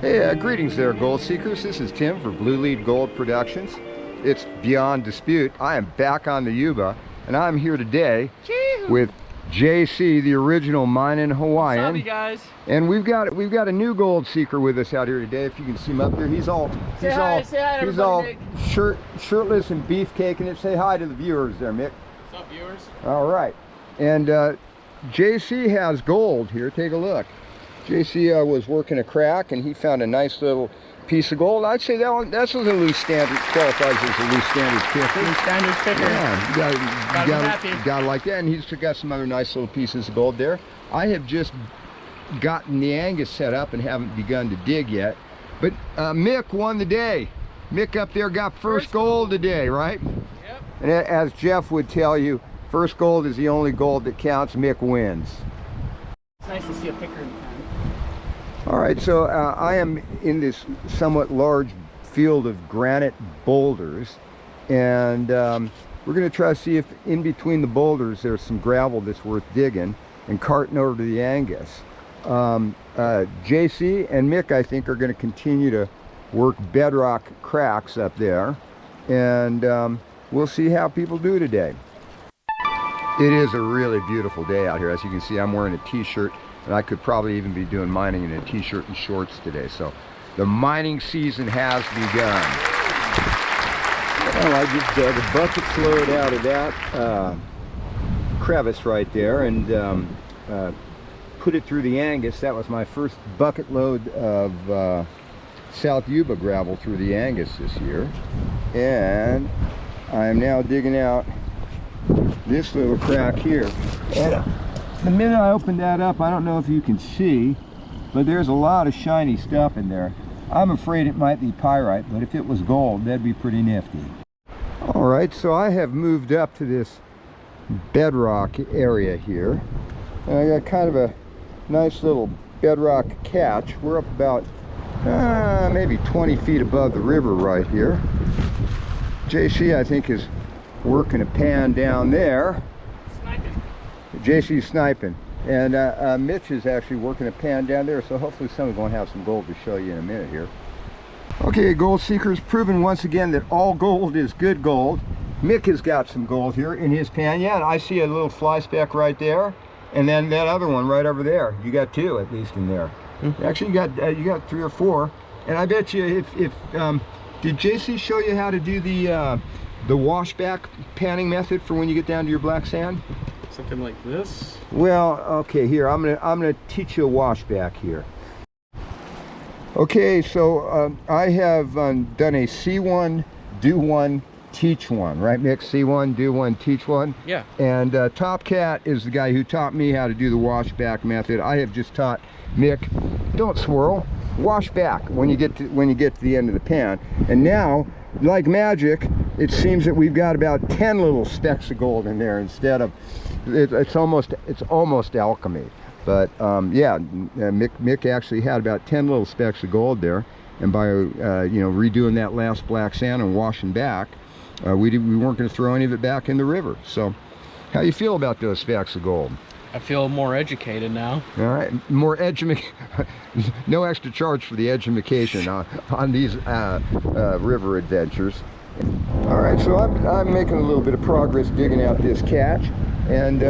Hey, greetings there, gold seekers. This is Tim for Blue Lead Gold Productions. It's beyond dispute. I am back on the Yuba, and I'm here today with JC, the original Minin Hawaiian. What's up, you guys? And we've got a new gold seeker with us out here today. If you can see him up there, he's all shirtless and beefcaking it. Say hi to the viewers there, Mick. What's up, viewers? All right, and JC has gold here. Take a look. JC was working a crack and he found a nice little piece of gold. I'd say that's a loose standard, qualifies as a loose standard picker. Loose standard picker. Yeah, you got like that, and he's got some other nice little pieces of gold there. I have just gotten the Angus set up and haven't begun to dig yet. But Mick won the day. Mick up there got first gold today, right? Yep. And as Jeff would tell you, first gold is the only gold that counts. Mick wins. It's nice to see a picker in the pen. All right, so I am in this somewhat large field of granite boulders, and we're going to try to see if in between the boulders there's some gravel that's worth digging and carting over to the Angus. JC and Mick, I think, are going to continue to work bedrock cracks up there, and we'll see how people do today. It is a really beautiful day out here. As you can see, I'm wearing a t-shirt, and I could probably even be doing mining in a t-shirt and shorts today. So the mining season has begun. Well, I just dug a bucket load out of that crevice right there and put it through the Angus. That was my first bucket load of South Yuba gravel through the Angus this year. And I am now digging out this little crack here. And the minute I opened that up, I don't know if you can see, but there's a lot of shiny stuff in there. I'm afraid it might be pyrite, but if it was gold, that'd be pretty nifty. All right, so I have moved up to this bedrock area here, and I got kind of a nice little bedrock catch. We're up about maybe 20 feet above the river right here. JC, I think, is working a pan down there. Sniping. JC's sniping, and Mitch is actually working a pan down there, so hopefully someone's going to have some gold to show you in a minute here. Okay, gold seekers, proven once again that all gold is good gold. Mick has got some gold here in his pan. Yeah, and I see a little fly speck right there, and then that other one right over there. You got two at least in there. Actually, you got 3 or 4, and I bet you if did JC show you how to do the washback panning method for when you get down to your black sand? Something like this? Well, okay, here I'm gonna teach you a washback here. Okay, so I have done a see one, do one, teach one, right, Mick? See one, do one, teach one. Yeah. And Top Cat is the guy who taught me how to do the washback method. I have just taught Mick, don't swirl, wash back when you get to the end of the pan. And now, like magic, it seems that we've got about 10 little specks of gold in there instead of it's almost alchemy. But yeah, Mick actually had about 10 little specks of gold there, and by redoing that last black sand and washing back, we weren't going to throw any of it back in the river. So how you feel about those specks of gold? I feel more educated now. All right, more no extra charge for the education on these river adventures. All right, so I'm making a little bit of progress digging out this catch and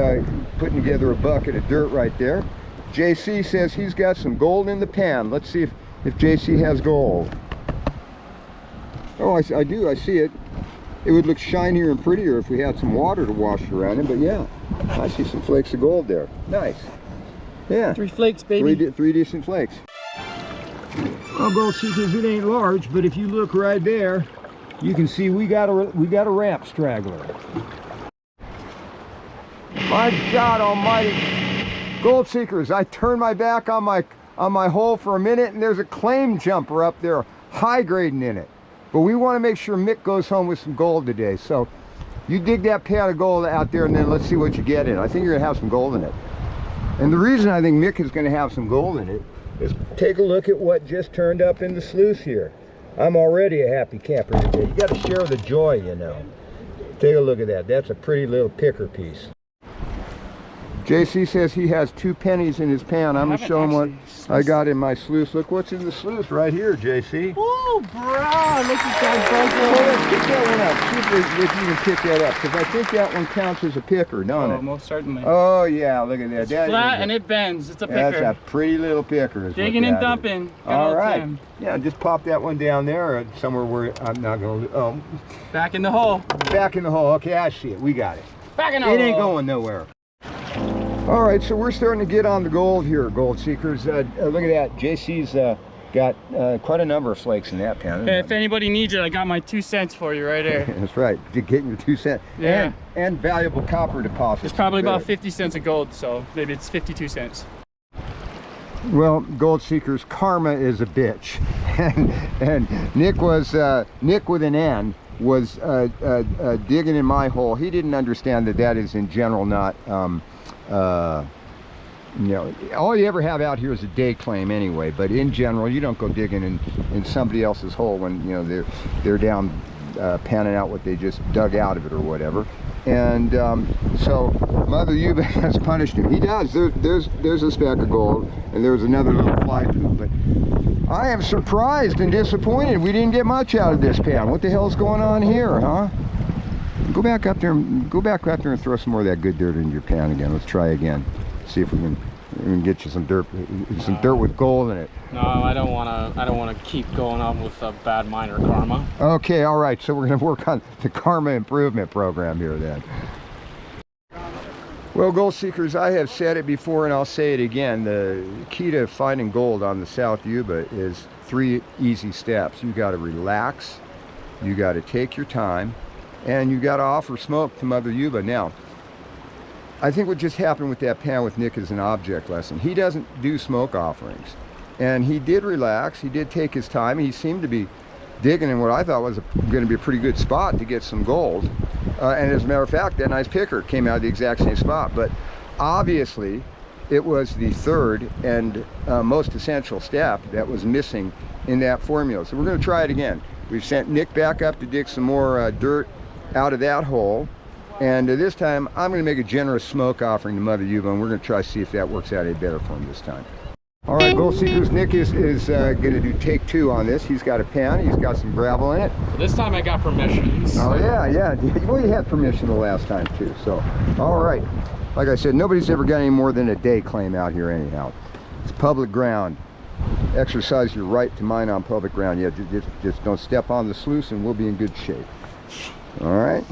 putting together a bucket of dirt right there. JC says he's got some gold in the pan. Let's see if JC has gold. Oh, I do, I see it. It would look shinier and prettier if we had some water to wash around it, but yeah, I see some flakes of gold there. Nice. Yeah. 3 flakes, baby. 3 decent flakes. Well, gold seekers, it ain't large, but if you look right there, you can see we got a ramp straggler. My God Almighty, gold seekers! I turned my back on my hole for a minute, and there's a claim jumper up there, high grading in it. But we want to make sure Mick goes home with some gold today. So you dig that pan of gold out there, and then let's see what you get in. I think you're gonna have some gold in it. And the reason I think Mick is gonna have some gold in it is take a look at what just turned up in the sluice here. I'm already a happy camper today. You got to share the joy, you know. Take a look at that. That's a pretty little picker piece. JC says he has 2 pennies in his pan. I'm going to show him what I got in my sluice. Look what's in the sluice right here, JC. Oh, bro, look at that Oh, let's pick that one up. See if you can pick that up, because I think that one counts as a picker, don't it? most certainly. Oh, yeah, look at that. It's flat and it bends. It's a picker. That's a pretty little picker. Digging and dumping. All right. Yeah, just pop that one down there somewhere where I'm not going to... Oh. Back in the hole. Back in the hole. Okay, I see it. We got it. Back in the hole. It ain't going nowhere. All right, so we're starting to get on the gold here, gold seekers. Look at that. JC's got quite a number of flakes in that pan. Hey, if anybody needs it, I got my 2 cents for you right there. That's right. To get your 2 cents. Yeah. And valuable copper deposits. It's probably about 50 cents of gold, so maybe it's 52 cents. Well, gold seekers, karma is a bitch. and Nick was, Nick with an N, was digging in my hole. He didn't understand that that is in general not, you know, all you ever have out here is a day claim anyway, but in general you don't go digging in somebody else's hole when, you know, they're down panning out what they just dug out of it or whatever. And so Mother Yuba has punished him. He does. There's a speck of gold, and there's another little fly poop. But I am surprised and disappointed we didn't get much out of this pan. What the hell's going on here, huh? Go back up there and throw some more of that good dirt into your pan again. Let's try again. See if we can get you some dirt with gold in it. No, I don't wanna keep going on with a bad miner karma. Okay, all right. So we're gonna work on the karma improvement program here then. Well, gold seekers, I have said it before and I'll say it again. The key to finding gold on the South Yuba is 3 easy steps. You got to relax, you got to take your time, and you got to offer smoke to Mother Yuba. Now, I think what just happened with that pan with Nick is an object lesson. He doesn't do smoke offerings. And he did relax, he did take his time. He seemed to be digging in what I thought was going to be a pretty good spot to get some gold. And as a matter of fact, that nice picker came out of the exact same spot. But obviously, it was the third and most essential step that was missing in that formula. So we're going to try it again. We've sent Nick back up to dig some more dirt out of that hole. And this time, I'm going to make a generous smoke offering to Mother Yuba, and we're going to try to see if that works out any better for him this time. All right, gold seekers, Nick is going to do take 2 on this. He's got a pan, he's got some gravel in it. This time I got permission. Oh yeah. Well, you had permission the last time too, so. All right, like I said, nobody's ever got any more than a day claim out here anyhow. It's public ground. Exercise your right to mine on public ground. Yeah, just don't step on the sluice and we'll be in good shape. All right.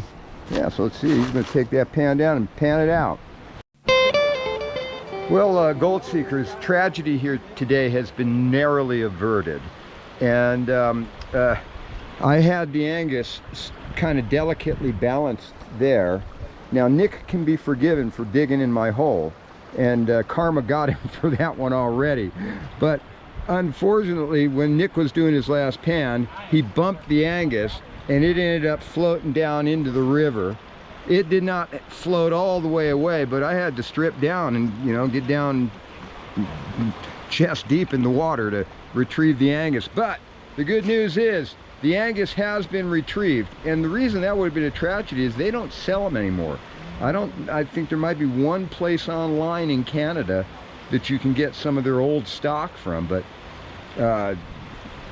Yeah, so let's see, he's going to take that pan down and pan it out. Well, gold seekers, tragedy here today has been narrowly averted. And I had the Angus kind of delicately balanced there. Now, Nick can be forgiven for digging in my hole, and karma got him for that one already. But unfortunately, when Nick was doing his last pan, he bumped the Angus, and it ended up floating down into the river. It did not float all the way away, but I had to strip down and, you know, get down chest deep in the water to retrieve the Angus. But the good news is the Angus has been retrieved, and the reason that would have been a tragedy is they don't sell them anymore. I think there might be one place online in Canada that you can get some of their old stock from, but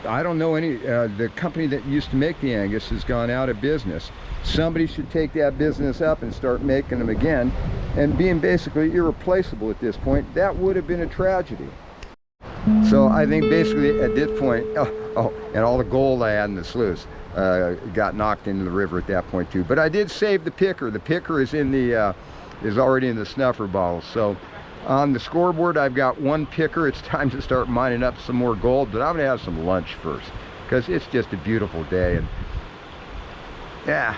I don't know any. The company that used to make the Angus has gone out of business. Somebody should take that business up and start making them again, and being basically irreplaceable at this point, that would have been a tragedy. So I think basically at this point, and all the gold I had in the sluice got knocked into the river at that point too. But I did save the picker. The picker is in the is already in the snuffer bottle. So on the scoreboard, I've got 1 picker. It's time to start mining up some more gold, but I'm gonna have some lunch first because it's just a beautiful day. And yeah,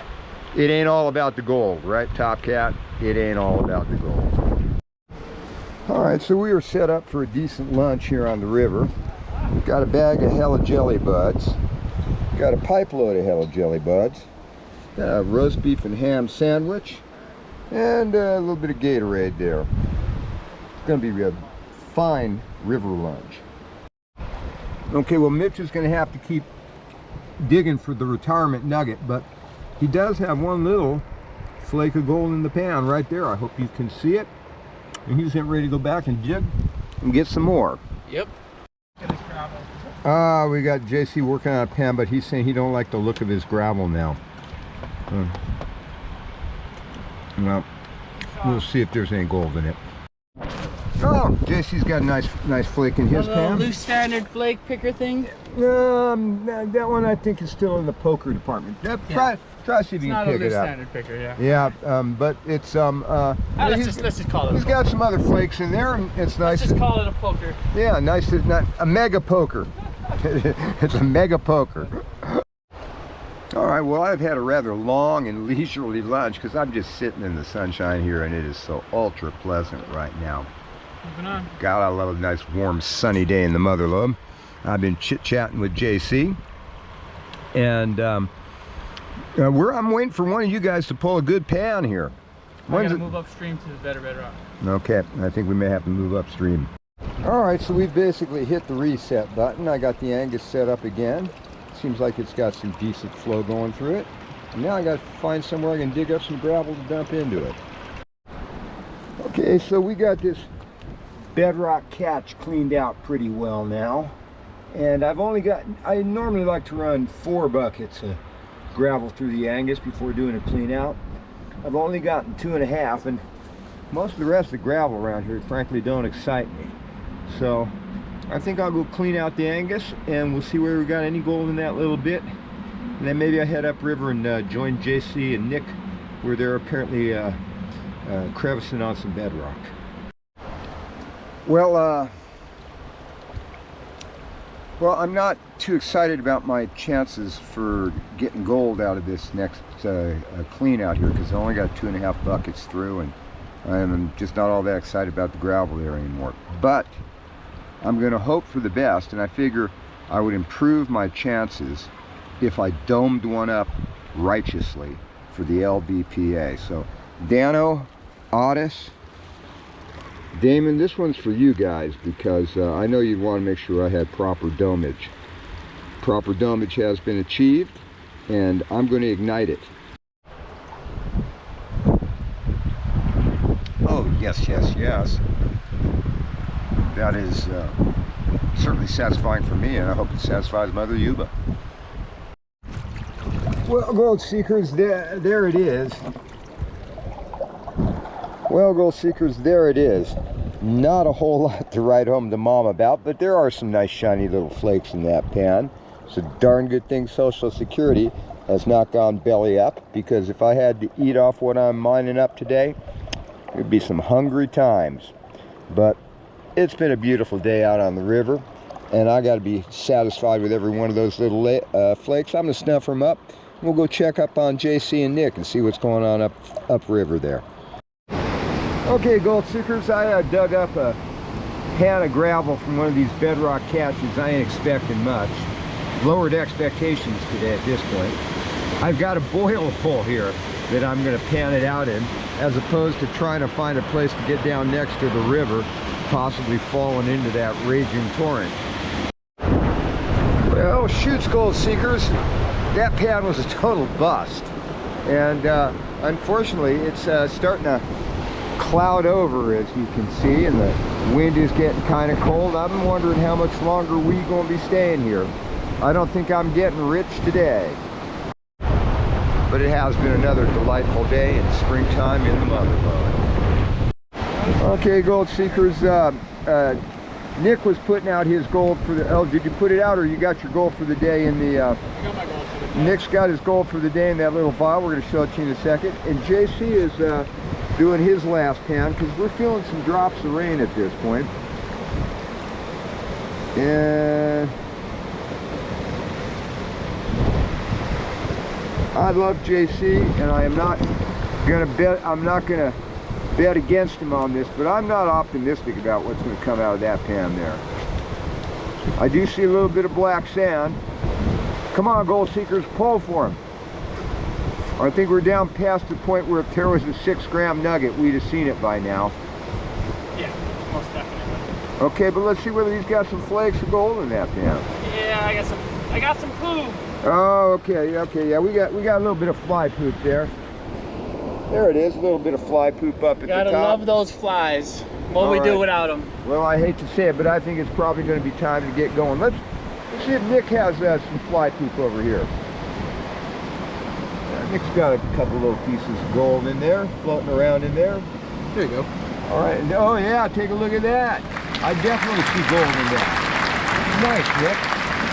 it ain't all about the gold, right, Top Cat? It ain't all about the gold. All right, so we are set up for a decent lunch here on the river. Got a bag of Hella Jelly Buds. Got a pipe load of Hella Jelly Buds. Got a roast beef and ham sandwich. And a little bit of Gatorade there. It's gonna be a fine river lunch. Okay, well, Mitch is gonna have to keep digging for the retirement nugget, but he does have one little flake of gold in the pan right there. I hope you can see it. and he's getting ready to go back and dig and get some more. Yep. We got JC working on a pan, but he's saying he don't like the look of his gravel now. Well, we'll see if there's any gold in it. Oh, JC's got a nice flake in his pan. Loose standard flake picker thing. That one I think is still in the poker department. Try to see if you can pick it up. Standard picker, yeah. Yeah, but it's let's just call it. He's got some other flakes in there, and it's nice. Let's just call it a poker. Yeah, nice. Not a mega poker. It's a mega poker. All right. Well, I've had a rather long and leisurely lunch because I'm just sitting in the sunshine here, and it is so ultra pleasant right now. Moving on. God, I love a nice warm sunny day in the Motherlode. I've been chit-chatting with JC, and I'm waiting for one of you guys to pull a good pan here. I gotta move upstream to the better bedrock. Okay, I think we may have to move upstream. All right, so we've basically hit the reset button. I got the Angus set up again. Seems like it's got some decent flow going through it. And now I got to find somewhere I can dig up some gravel to dump into it. Okay, so we got this bedrock catch cleaned out pretty well now. And I normally like to run 4 buckets of gravel through the Angus before doing a clean out. I've only gotten 2.5, and most of the rest of the gravel around here frankly don't excite me. So I think I'll go clean out the Angus, and we'll see where we got any gold in that little bit. And then maybe I head upriver and join JC and Nick where they're apparently crevicing on some bedrock. Well, I'm not too excited about my chances for getting gold out of this next clean out here because I only got 2.5 buckets through, and I'm just not all that excited about the gravel there anymore. But I'm going to hope for the best, and I figure I would improve my chances if I domed one up righteously for the LBPA. So Dano, Otis, Damon, this one's for you guys because I know you'd want to make sure I had proper domage. Proper domage has been achieved, and I'm going to ignite it. Oh, yes, yes, yes. That is certainly satisfying for me, and I hope it satisfies Mother Yuba. Well, gold seekers, there it is. Well, gold seekers, there it is. Not a whole lot to write home to Mom about, but there are some nice shiny little flakes in that pan. It's a darn good thing Social Security has not gone belly up, because if I had to eat off what I'm mining up today, it would be some hungry times. But it's been a beautiful day out on the river, and I got to be satisfied with every one of those little flakes. I'm going to snuff them up. We'll go check up on JC and Nick and see what's going on up river there. Okay, gold seekers, I dug up a pan of gravel from one of these bedrock caches. I ain't expecting much. Lowered expectations today at this point. I've got a boil hole here that I'm going to pan it out in, as opposed to trying to find a place to get down next to the river, possibly falling into that raging torrent. Well, shoots, gold seekers, that pan was a total bust. And unfortunately, it's starting to cloud over, as you can see, and the wind is getting kind of cold. I'm wondering how much longer we going to be staying here. I don't think I'm getting rich today. But it has been another delightful day in springtime in the Motherlode. Okay, gold seekers, Nick was putting out his gold for the, oh, did you put it out, or you got your gold for the day in the, I got my gold for the day. Nick's got his gold for the day in that little vial. We're going to show it to you in a second. And JC is doing his last pan, because we're feeling some drops of rain at this point. And I love JC, and I am not going to bet, I'm not going to bet against him on this, but I'm not optimistic about what's going to come out of that pan there. I do see a little bit of black sand. Come on, gold seekers, pull for him. I think we're down past the point where if there was a 6-gram nugget, we'd have seen it by now. Yeah, most definitely. Okay, but let's see whether he's got some flakes of gold in that pan. Yeah, I got some poo. Oh, okay, yeah, we got a little bit of fly poop there. There it is, a little bit of fly poop up at the top. Gotta love those flies. What we do without them? Well, I hate to say it, but I think it's probably going to be time to get going. Let's see if Nick has some fly poop over here. Nick's got a couple little pieces of gold in there, floating around in there. There you go. All right, and, oh yeah, take a look at that. I definitely see gold in that. Nice, Nick.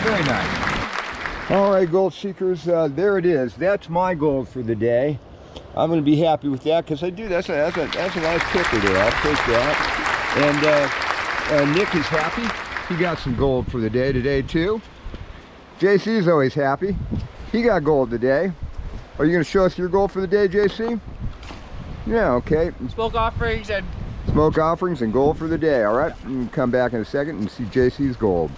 Very nice. All right, gold seekers, there it is. That's my gold for the day. I'm going to be happy with that because I do. That's a nice kicker there. I'll take that. And Nick is happy. He got some gold for the day today too. JC is always happy. He got gold today. Are you going to show us your gold for the day, JC? Yeah, okay. Smoke offerings and gold for the day. All right, come back in a second and see JC's gold.